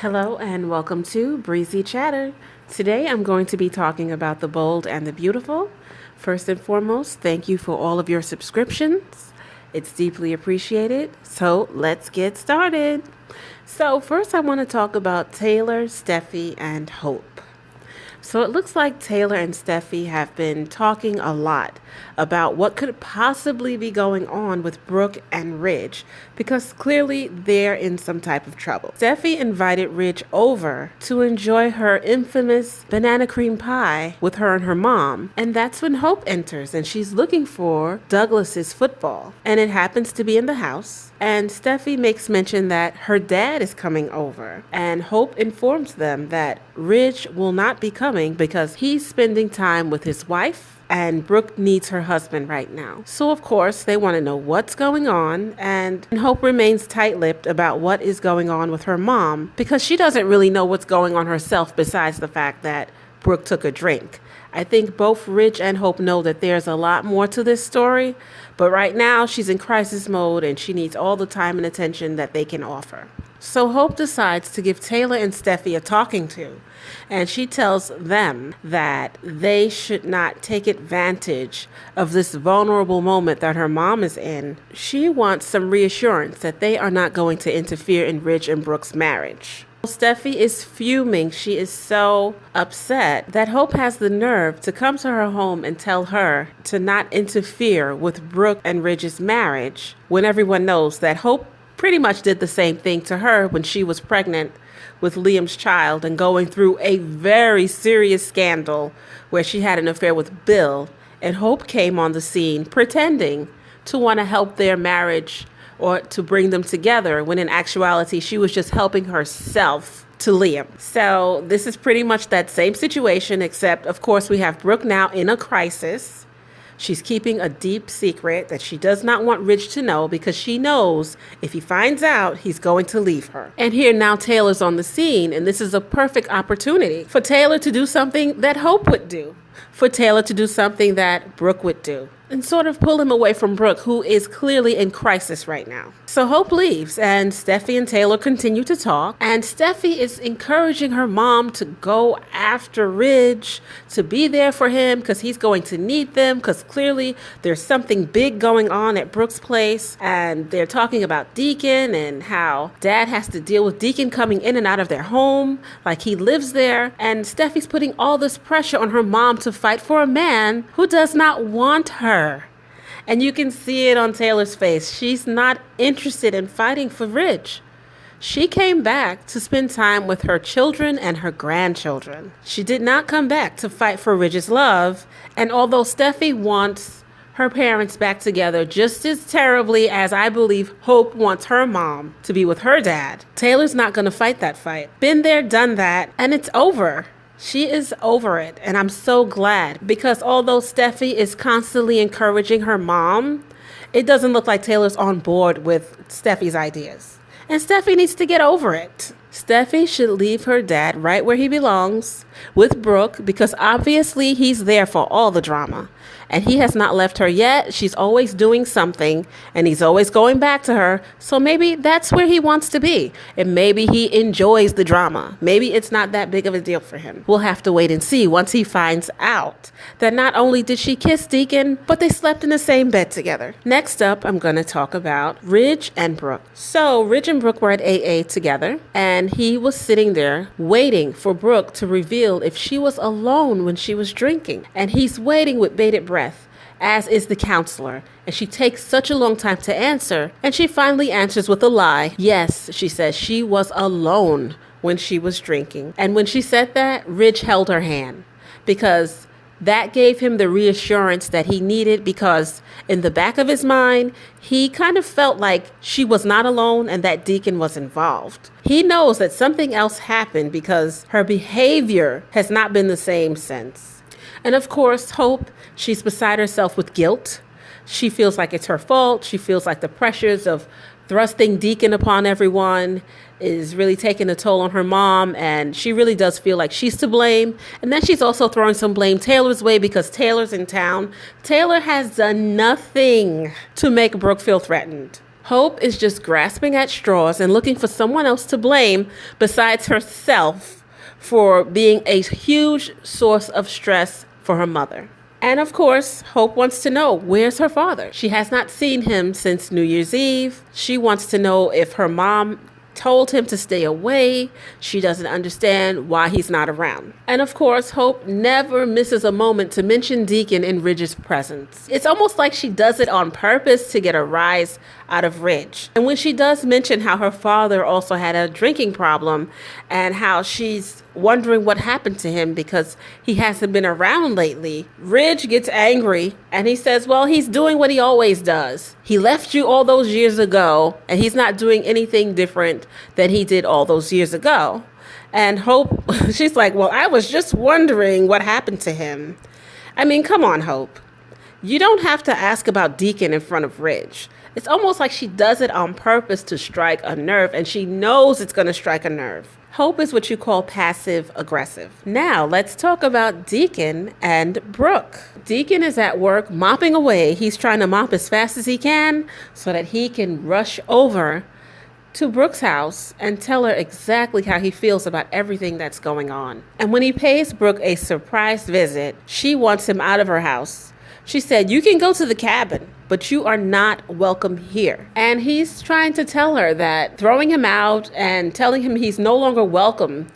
Hello and welcome to Breezy Chatter. Today I'm going to be talking about the bold and the beautiful. First and foremost, thank you for all of your subscriptions. It's deeply appreciated. So let's get started. So first I want to talk about Taylor, Steffi, and Hope. So it looks like Taylor and Steffi have been talking a lot about what could possibly be going on with Brooke and Ridge because clearly they're in some type of trouble. Steffi invited Ridge over to enjoy her infamous banana cream pie with her and her mom, and that's when Hope enters and she's looking for Douglas's football, and it happens to be in the house. And Steffi makes mention that her dad is coming over, and Hope informs them that Ridge will not be coming because he's spending time with his wife and Brooke needs her husband right now. So of course they want to know what's going on, and Hope remains tight-lipped about what is going on with her mom because she doesn't really know what's going on herself besides the fact that Brooke took a drink. I think both Ridge and Hope know that there's a lot more to this story, but right now she's in crisis mode and she needs all the time and attention that they can offer. So Hope decides to give Taylor and Steffi a talking to, and she tells them that they should not take advantage of this vulnerable moment that her mom is in. She wants some reassurance that they are not going to interfere in Ridge and Brooke's marriage. Steffi is fuming. She is so upset that Hope has the nerve to come to her home and tell her to not interfere with Brooke and Ridge's marriage when everyone knows that Hope pretty much did the same thing to her when she was pregnant with Liam's child and going through a very serious scandal where she had an affair with Bill, and Hope came on the scene pretending to want to help their marriage or to bring them together, when in actuality she was just helping herself to Liam. So this is pretty much that same situation, except of course we have Brooke now in a crisis. She's keeping a deep secret that she does not want Ridge to know because she knows if he finds out, he's going to leave her. And here now Taylor's on the scene, and this is a perfect opportunity for Taylor to do something that Hope would do, for Taylor to do something that Brooke would do, and sort of pull him away from Brooke, who is clearly in crisis right now. So Hope leaves, and Steffi and Taylor continue to talk, and Steffi is encouraging her mom to go after Ridge, to be there for him, because he's going to need them, because clearly there's something big going on at Brooke's place, and they're talking about Deacon, and how Dad has to deal with Deacon coming in and out of their home, like he lives there, and Steffi's putting all this pressure on her mom to fight for a man who does not want her. And you can see it on Taylor's face. She's not interested in fighting for Ridge. She came back to spend time with her children and her grandchildren. She did not come back to fight for Ridge's love. And although Steffi wants her parents back together just as terribly as I believe Hope wants her mom to be with her dad, Taylor's not going to fight that fight. Been there, done that, and it's over. She is over it, and I'm so glad, because although Steffi is constantly encouraging her mom, it doesn't look like Taylor's on board with Steffi's ideas. And Steffi needs to get over it. Steffi should leave her dad right where he belongs, with Brooke, because obviously he's there for all the drama. And he has not left her yet. She's always doing something, and he's always going back to her. So maybe that's where he wants to be. And maybe he enjoys the drama. Maybe it's not that big of a deal for him. We'll have to wait and see once he finds out that not only did she kiss Deacon, but they slept in the same bed together. Next up, I'm going to talk about Ridge and Brooke. So Ridge and Brooke were at AA together, and he was sitting there waiting for Brooke to reveal if she was alone when she was drinking. And he's waiting with bated breath, as is the counselor, and she takes such a long time to answer, and she finally answers with a lie. Yes, she says she was alone when she was drinking. And when she said that, Ridge held her hand, because that gave him the reassurance that he needed, because in the back of his mind, he kind of felt like she was not alone and that Deacon was involved. He knows that something else happened because her behavior has not been the same since. And of course, Hope, she's beside herself with guilt. She feels like it's her fault. She feels like the pressures of thrusting Deacon upon everyone is really taking a toll on her mom, and she really does feel like she's to blame. And then she's also throwing some blame Taylor's way because Taylor's in town. Taylor has done nothing to make Brooke feel threatened. Hope is just grasping at straws and looking for someone else to blame besides herself for being a huge source of stress for her mother. And of course, Hope wants to know, where's her father? She has not seen him since New Year's Eve. She wants to know if her mom told him to stay away. She doesn't understand why he's not around. And of course, Hope never misses a moment to mention Deacon in Ridge's presence. It's almost like she does it on purpose to get a rise out of Ridge. And when she does mention how her father also had a drinking problem and how she's wondering what happened to him because he hasn't been around lately, Ridge gets angry and he says, well, he's doing what he always does. He left you all those years ago and he's not doing anything different than he did all those years ago. And Hope, she's like, well, I was just wondering what happened to him. I mean, come on, Hope. You don't have to ask about Deacon in front of Ridge. It's almost like she does it on purpose to strike a nerve, and she knows it's going to strike a nerve. Hope is what you call passive aggressive. Now, let's talk about Deacon and Brooke. Deacon is at work mopping away. He's trying to mop as fast as he can so that he can rush over to Brooke's house and tell her exactly how he feels about everything that's going on. And when he pays Brooke a surprise visit, she wants him out of her house. She said, you can go to the cabin, but you are not welcome here. And he's trying to tell her that throwing him out and telling him he's no longer welcome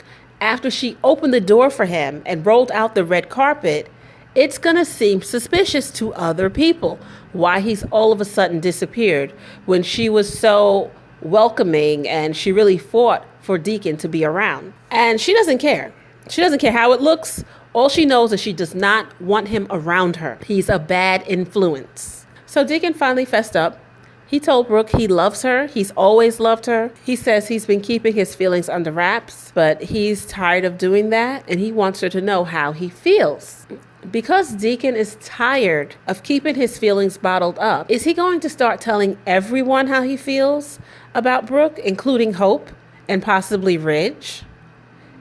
after she opened the door for him and rolled out the red carpet, it's gonna seem suspicious to other people why he's all of a sudden disappeared when she was so welcoming and she really fought for Deacon to be around. And she doesn't care. She doesn't care how it looks. All she knows is she does not want him around her. He's a bad influence. So Deacon finally fessed up. He told Brooke he loves her. He's always loved her. He says he's been keeping his feelings under wraps, but he's tired of doing that and he wants her to know how he feels. Because Deacon is tired of keeping his feelings bottled up, is he going to start telling everyone how he feels about Brooke, including Hope and possibly Ridge?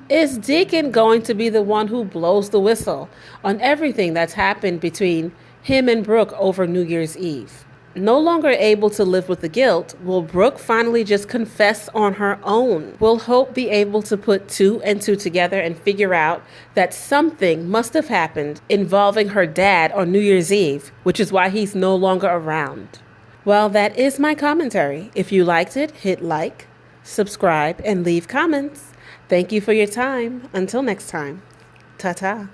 Is Deacon going to be the one who blows the whistle on everything that's happened between him and Brooke over New Year's Eve? No longer able to live with the guilt, will Brooke finally just confess on her own? Will Hope be able to put two and two together and figure out that something must have happened involving her dad on New Year's Eve, which is why he's no longer around? Well, that is my commentary. If you liked it, hit like, subscribe, and leave comments. Thank you for your time. Until next time. Ta-ta.